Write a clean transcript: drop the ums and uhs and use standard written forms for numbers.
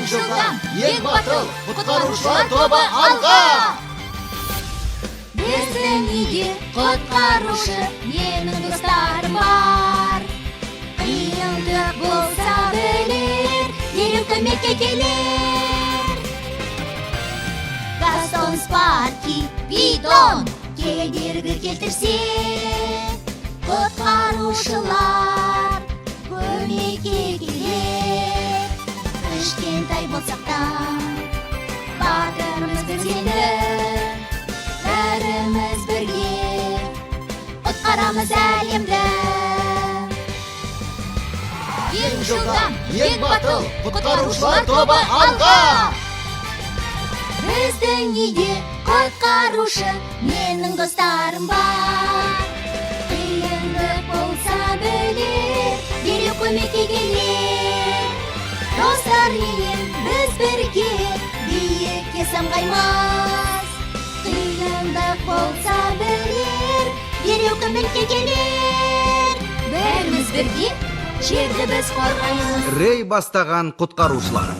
Ең жылдам, ең батыл, құтқарушылар тобы алға! Біздің үйде құтқарушы менің достарым бар. Қиындық болса білер, дереу көмекке келер. Гастон, Спарки, Бидон кедергі келтірсе, құтқарушылар көмекке келер. Кішкентай болсақ та батырмыз біз енді, бәріміз бірге құтқарамыз әлемді. Ең жылдам, ең батыл, құтқарушылар тобы алға! Біздің үйде құтқарушы менің достарым бар. Қиындық болса білер, дереу көмекке келер. Достармен біз бірге биікке самғаймыз. Қиындық болса білер, дереу көмекке келер. Бәріміз бірге жерді біз қорғаймыз. Рей бастаған құтқарушылар.